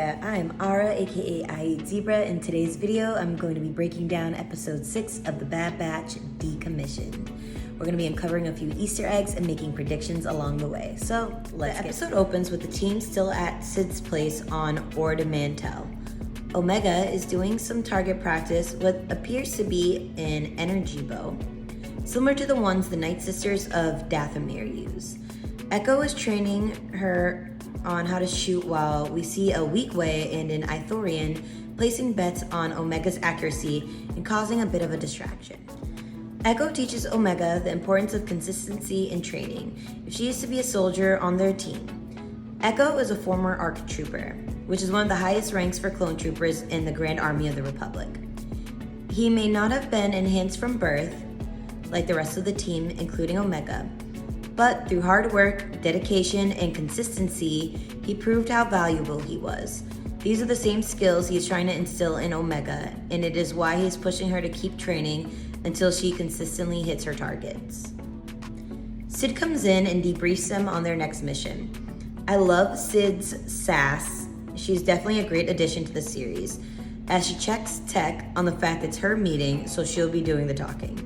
there, I'm Ara, aka I Eat Zebra. In today's video, I'm going to be breaking down episode 6 of the Bad Batch, Decommissioned. We're going to be uncovering a few Easter eggs and making predictions along the way. So let's get episode opens with the team still at Sid's place on Ord Mantell. Omega is doing some target practice with what appears to be an energy bow, similar to the ones the Night Sisters of Dathomir use. Echo is training her on how to shoot while we see a weak way and an Ithorian placing bets on Omega's accuracy and causing a bit of a distraction. Echo teaches Omega the importance of consistency in training if she is to be a soldier on their team. Echo is a former ARC trooper, which is one of the highest ranks for clone troopers in the Grand Army of the Republic. He may not have been enhanced from birth, like the rest of the team, including Omega, but through hard work, dedication, and consistency, he proved how valuable he was. These are the same skills he is trying to instill in Omega, and it is why he is pushing her to keep training until she consistently hits her targets. Sid comes in and debriefs them on their next mission. I love Sid's sass. She's definitely a great addition to the series, as she checks Tech on the fact it's her meeting, so she'll be doing the talking.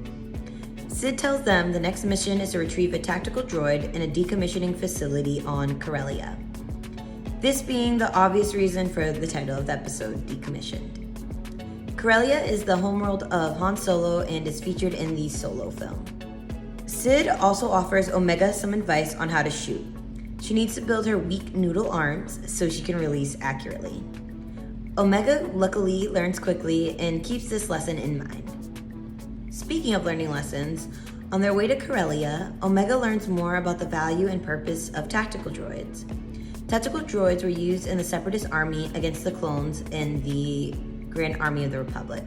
Sid tells them the next mission is to retrieve a tactical droid in a decommissioning facility on Correlia. This being the obvious reason for the title of the episode, Decommissioned. Correlia is the homeworld of Han Solo and is featured in the Solo film. Sid also offers Omega some advice on how to shoot. She needs to build her weak noodle arms so she can release accurately. Omega luckily learns quickly and keeps this lesson in mind. Speaking of learning lessons, on their way to Correlia, Omega learns more about the value and purpose of tactical droids. Tactical droids were used in the Separatist army against the clones in the Grand Army of the Republic.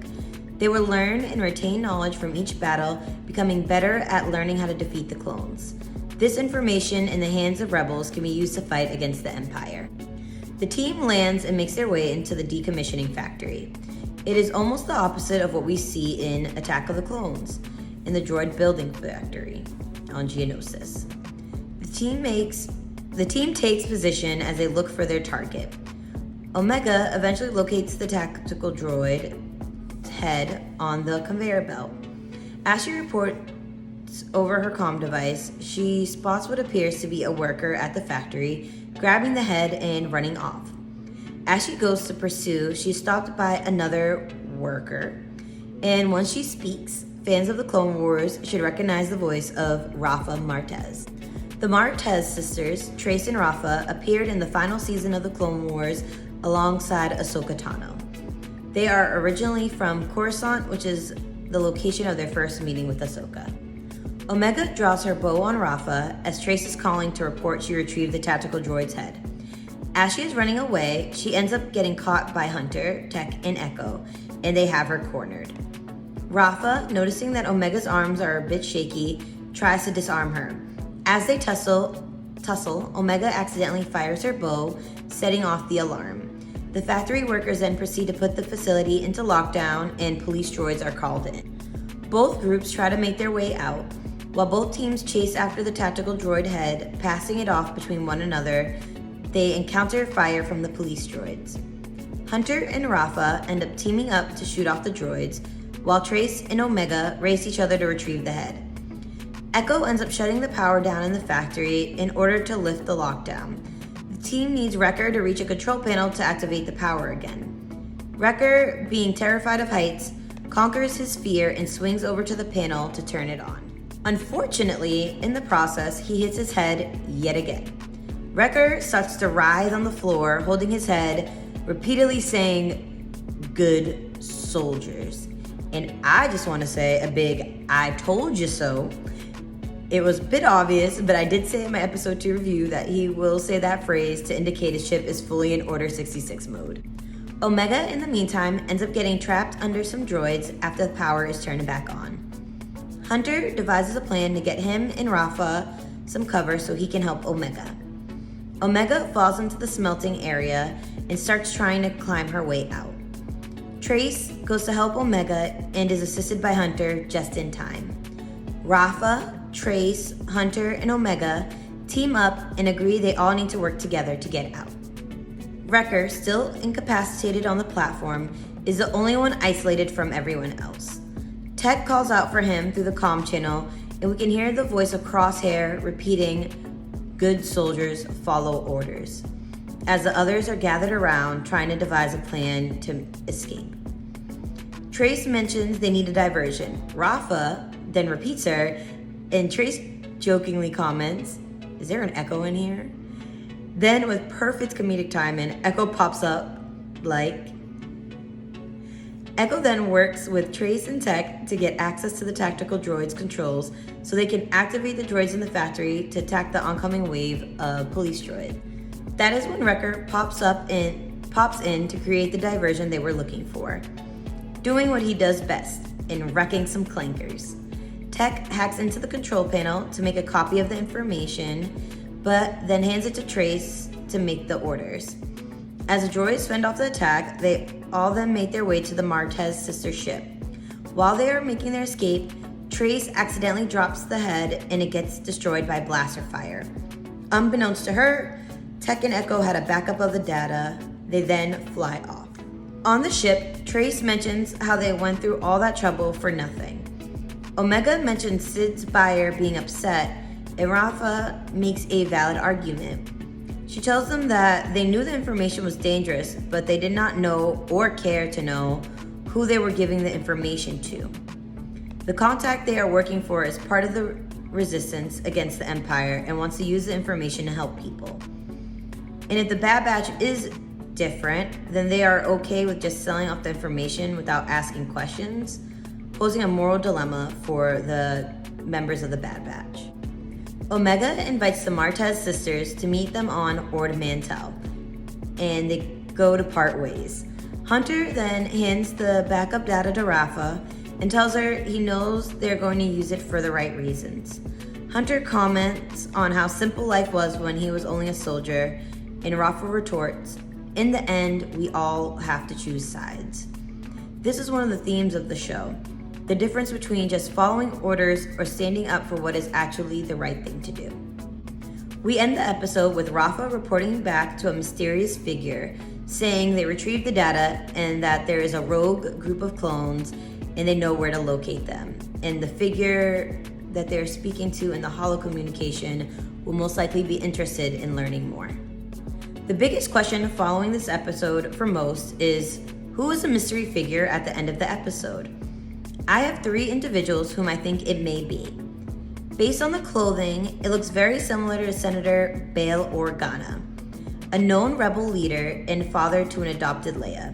They will learn and retain knowledge from each battle, becoming better at learning how to defeat the clones. This information in the hands of rebels can be used to fight against the Empire. The team lands and makes their way into the decommissioning factory. It is almost the opposite of what we see in Attack of the Clones, in the droid building factory on Geonosis. The team takes position as they look for their target. Omega eventually locates the tactical droid head on the conveyor belt. As she reports over her comm device, she spots what appears to be a worker at the factory, grabbing the head and running off. As she goes to pursue, she's stopped by another worker, and once she speaks, fans of the Clone Wars should recognize the voice of Rafa Martez. The Martez Sisters, Trace and Rafa, appeared in the final season of the Clone Wars alongside Ahsoka Tano. They are originally from Coruscant, which is the location of their first meeting with Ahsoka. Omega draws her bow on Rafa as Trace is calling to report she retrieved the tactical droid's head. As she is running away, she ends up getting caught by Hunter, Tech, and Echo, and they have her cornered. Rafa, noticing that Omega's arms are a bit shaky, tries to disarm her. As they tussle, Omega accidentally fires her bow, setting off the alarm. The factory workers then proceed to put the facility into lockdown, and police droids are called in. Both groups try to make their way out, while both teams chase after the tactical droid head, passing it off between one another. They encounter fire from the police droids. Hunter and Rafa end up teaming up to shoot off the droids, while Trace and Omega race each other to retrieve the head. Echo ends up shutting the power down in the factory in order to lift the lockdown. The team needs Wrecker to reach a control panel to activate the power again. Wrecker, being terrified of heights, conquers his fear and swings over to the panel to turn it on. Unfortunately, in the process, he hits his head yet again. Wrecker starts to writhe on the floor, holding his head, repeatedly saying, "Good soldiers." And I just want to say a big "I told you so." It was a bit obvious, but I did say in my episode 2 review that he will say that phrase to indicate his ship is fully in Order 66 mode. Omega, in the meantime, ends up getting trapped under some droids after the power is turned back on. Hunter devises a plan to get him and Rafa some cover so he can help Omega. Omega falls into the smelting area and starts trying to climb her way out. Trace goes to help Omega and is assisted by Hunter just in time. Rafa, Trace, Hunter, and Omega team up and agree they all need to work together to get out. Wrecker, still incapacitated on the platform, is the only one isolated from everyone else. Tech calls out for him through the comm channel, and we can hear the voice of Crosshair repeating, "Good soldiers follow orders," as the others are gathered around trying to devise a plan to escape. Trace mentions they need a diversion. Rafa then repeats her, and Trace jokingly comments, "Is there an echo in here?" Then, with perfect comedic timing, Echo pops up like... Echo then works with Trace and Tech to get access to the tactical droid's controls so they can activate the droids in the factory to attack the oncoming wave of police droid. That is when Wrecker pops in to create the diversion they were looking for, doing what he does best, in wrecking some clankers. Tech hacks into the control panel to make a copy of the information, but then hands it to Trace to make the orders. As the droids fend off the attack, they all then make their way to the Martez Sisters ship. While they are making their escape, Trace accidentally drops the head and it gets destroyed by blaster fire. Unbeknownst to her, Tech and Echo had a backup of the data. They then fly off. On the ship, Trace mentions how they went through all that trouble for nothing. Omega mentions Sid's buyer being upset, and Rafa makes a valid argument. She tells them that they knew the information was dangerous, but they did not know or care to know who they were giving the information to. The contact they are working for is part of the resistance against the Empire and wants to use the information to help people. And if the Bad Batch is different, then they are okay with just selling off the information without asking questions, posing a moral dilemma for the members of the Bad Batch. Omega invites the Martez sisters to meet them on Ord Mantell, and they go to part ways. Hunter then hands the backup data to Rafa and tells her he knows they're going to use it for the right reasons. Hunter comments on how simple life was when he was only a soldier, and Rafa retorts, "In the end, we all have to choose sides." This is one of the themes of the show. The difference between just following orders or standing up for what is actually the right thing to do. We end the episode with Rafa reporting back to a mysterious figure, saying they retrieved the data and that there is a rogue group of clones and they know where to locate them. And the figure that they're speaking to in the holo communication will most likely be interested in learning more. The biggest question following this episode for most is, who is the mystery figure at the end of the episode? I have 3 individuals whom I think it may be. Based on the clothing, it looks very similar to Senator Bail Organa, a known rebel leader and father to an adopted Leia.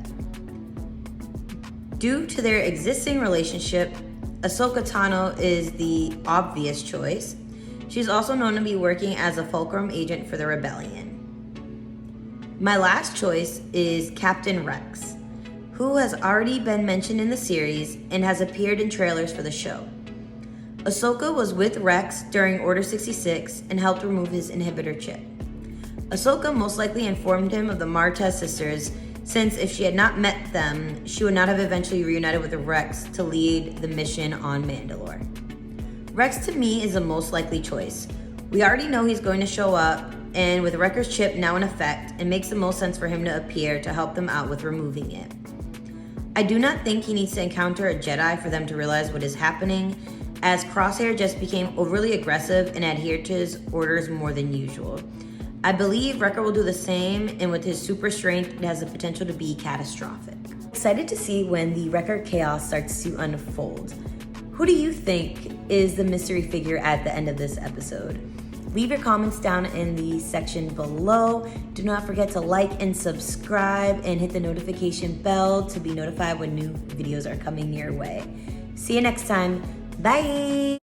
Due to their existing relationship, Ahsoka Tano is the obvious choice. She's also known to be working as a Fulcrum agent for the Rebellion. My last choice is Captain Rex, who has already been mentioned in the series and has appeared in trailers for the show. Ahsoka was with Rex during Order 66 and helped remove his inhibitor chip. Ahsoka most likely informed him of the Martez sisters, since if she had not met them, she would not have eventually reunited with Rex to lead the mission on Mandalore. Rex to me is the most likely choice. We already know he's going to show up, and with Wrecker's chip now in effect, it makes the most sense for him to appear to help them out with removing it. I do not think he needs to encounter a Jedi for them to realize what is happening, as Crosshair just became overly aggressive and adhered to his orders more than usual. I believe Wrecker will do the same, and with his super strength, it has the potential to be catastrophic. Excited to see when the Wrecker chaos starts to unfold. Who do you think is the mystery figure at the end of this episode? Leave your comments down in the section below. Do not forget to like and subscribe and hit the notification bell to be notified when new videos are coming your way. See you next time. Bye!